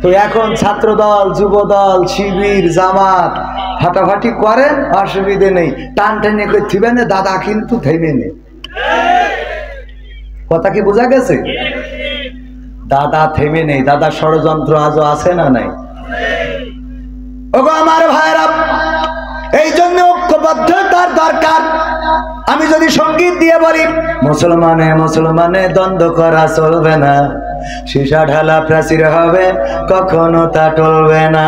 তো এখন ছাত্রদল, যুবদল, শিবির, জামাত ফাটাফাটি করেন, অসুবিধে নেই। টান টেনে করে থিবে না, দাদা কিন্তু থেমে নেই। কথা কি বোঝা গেছে? দাদা থেমে নেই, দাদা ষড়যন্ত্র আজও আছে না নাই? ওগো আমার ভাইরা, এই জন্য ঐক্যবদ্ধতার দরকার। আমি যদি সঙ্গীত দিয়ে বলি, মুসলমানে মুসলমানে দ্বন্দ্ব করা চলবে না, সীসা ঢালা প্রাচীর হবে, কখনো তা টলবে না।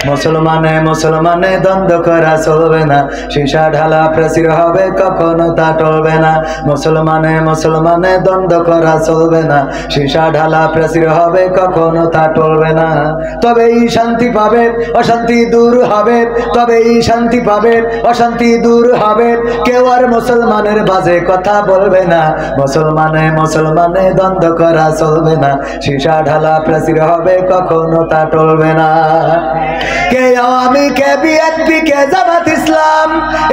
মুসলমানে মুসলমানে দ্বন্দ্ব করা চলবে না, সীসা ঢালা প্রাচীর হবে, কখনো তা টলবে না। মুসলমানে মুসলমানে দ্বন্দ্ব করা চলবে না, সীসা ঢালা প্রাচীর হবে, কখনো তা টলবে না। তবেই শান্তি পাবে, অশান্তি দূর হবে, তবেই শান্তি পাবে, অশান্তি দূর হবে। কেউ আর মুসলমানের বাজে কথা বলবে না, মুসলমানে মুসলমানে দ্বন্দ্ব করা চলবে না, সীসা ঢালা প্রাচীর হবে, কখনো তা টলবে না। কে আওয়ামী, কে বিএনপি, কে জামাত ইসলাম,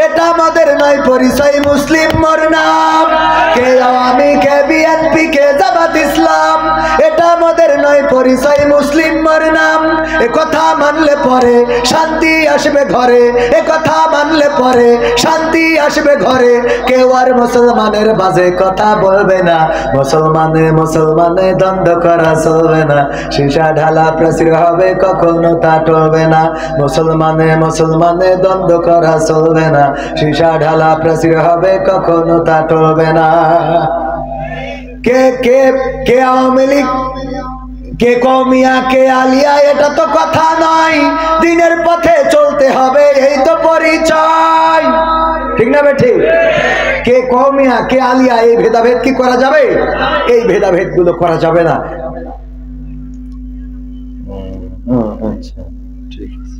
এটা আমাদের নয় পরিচয়, মুসলিম মোর নাম। কে আওয়ামী, কে বিএনপি, কে জামাত ইসলাম, এটা আমাদের নয় পরিচয়, মুসলিম মোর নাম। এ কথা মানলে পরে শান্তি আসবে ঘরে, এ কথা মানলে পরে শান্তি আসবে ঘরে। কেউ আর মুসলমানের বাজে কথা বলবে না, মুসলমানে মুসলমানে দ্বন্দ্ব করা চলবে না, সীসা ঢালা প্রাচীর হবে, কখনো তা টলবে না। মুসলমানে মুসলমানে দ্বন্দ্ব করা চলবে না, সীসা ঢালা প্রাচীর হবে, কখনো তা টলবে না। কে কে কে আওয়ামী লীগ, কে কওমিয়া, কে আলিয়া, এটা তো কথা নয়। দিনের পথে চলতে হবে, এই তো পরিচয়। ঠিক না বেঠিক? কে কওমিয়া, কে আলিয়া, এই ভেদাভেদ কি করা যাবে? এই ভেদাভেদ গুলো করা যাবে না। আচ্ছা, ঠিক আছে।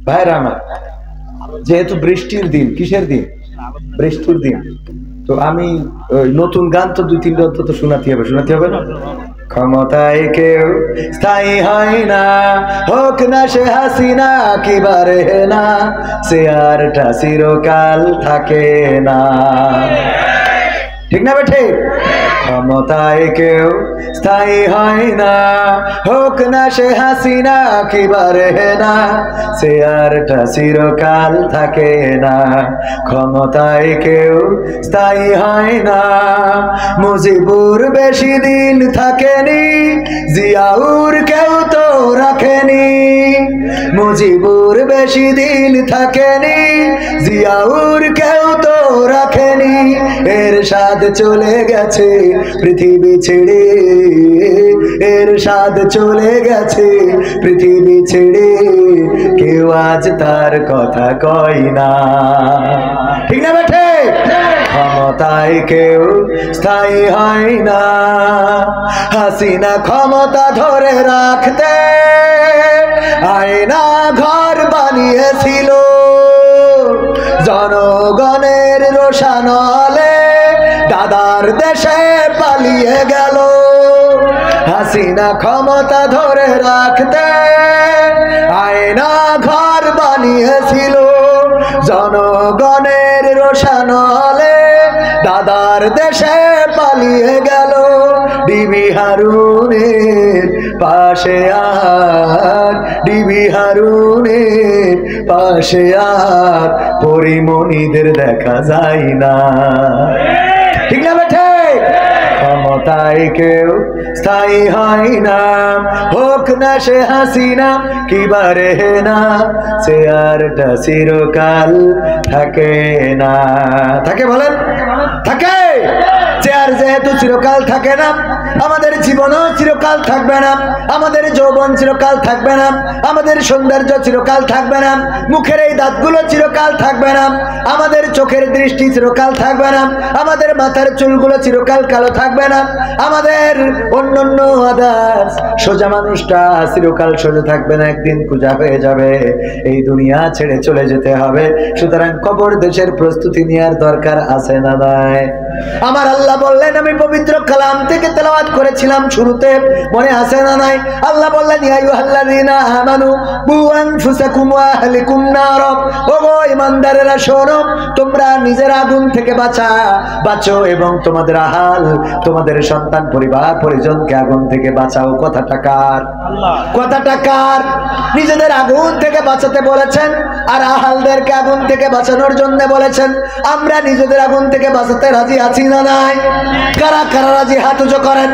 ভাইরা আমার, যেহেতু বৃষ্টির দিন, কিসের দিন? বৃষ্টির দিন। তো আমি নতুন গান তো 2-3টা অন্তত শোনাতে হবে, শোনাতে হবে না? ক্ষমতায় কেউ স্থায়ী হয় না, হোক না সে হাসিনা কি বারে না, চেয়ারটা চিরকাল থাকে না। ঠিক না বেঠে? ক্ষমতায় কেউ স্থায়ী হয় না, হোক না সে হাসিনা কি বারে না, চেয়ারটা চিরকাল থাকে না। ক্ষমতায় কেউ স্থায়ী হয় না। মুজিবুর বেশি দিন থাকেনি, জিয়াউর কেউ তো রাখেনি। মুজিবুর বেশি দিন থাকেনি, জিয়াউর কেউ তো রাখেনি। এরশাদ চলে গেছে পৃথিবী ছেড়ে, এরশাদ চলে গেছে পৃথিবী ছেড়ে, কেউ আজ তার কথা কয় না। ঠিক না বেঠে? ক্ষমতায় কেউ স্থায়ী হয় না। হাসিনা ক্ষমতা ধরে রাখতে আয়না ঘর বানিয়েছিল, জনগণের রোশানলে দাদার দেশে পালিয়ে গেল। হাসিনা ক্ষমতা ধরে রাখতে আয়না ঘর বানিয়েছিল, জনগণের রোশানলে দাদার দেশে পালিয়ে গেল। ডিবি হারুনের পাশে আর, ডিবি হারুনের পাশে আর পরিমণিদের দেখা যায় না। ঠিক না বেঠে? ক্ষমতায় কেউ স্থায়ী হয় না, হোক না সে হাসিনা কি বারে না, চেয়ারটা চিরকাল থাকে না। থাকে বলেন? থাকে। চেয়ার যেহেতু চিরকাল থাকে না, আমাদের জীবনও চিরকাল থাকবে না, আমাদের যৌবন চিরকাল থাকবে না, আমাদের সৌন্দর্য চিরকাল থাকবে না, মুখের এই দাঁতগুলো চিরকাল থাকবে না, আমাদের চোখের দৃষ্টি চিরকাল থাকবে না, আমাদের মাথার চুলগুলো চিরকাল কালো থাকবে না, আমাদের অন্যান্য আদার্স সোজা মানুষটা চিরকাল সোজা থাকবে না, একদিন পূজা হয়ে যাবে, এই দুনিয়া ছেড়ে চলে যেতে হবে। সুতরাং কবর দেশের প্রস্তুতি নেওয়ার দরকার আছে না নাই? আমার আল্লাহ বললেন, আমি পবিত্র কালাম থেকে তেলাওয়াত করেছিলাম শুরুতে, মনে আছে না নাই? আল্লাহ বললেন, ইয়া আইয়ুহাল্লাযীনা আমানু কু আনফুসাকুম ওয়া আহলিকুম নার, ওগো ঈমানদারেরা শোনো, তোমরা নিজের আগুন থেকে বাঁচো এবং তোমাদের আহাল, তোমাদের সন্তান পরিবার পরিজনকে আগুন থেকে বাঁচাও। কথাটা কার? কথাটা কার? নিজেদের আগুন থেকে বাঁচাতে বলেছেন আর আহালদেরকে আগুন থেকে বাঁচানোর জন্য বলেছেন। আমরা নিজেদের আগুন থেকে বাঁচাতে রাজি আছি না নাই? কারা কারা রাজি? হাত উঁচু করেন।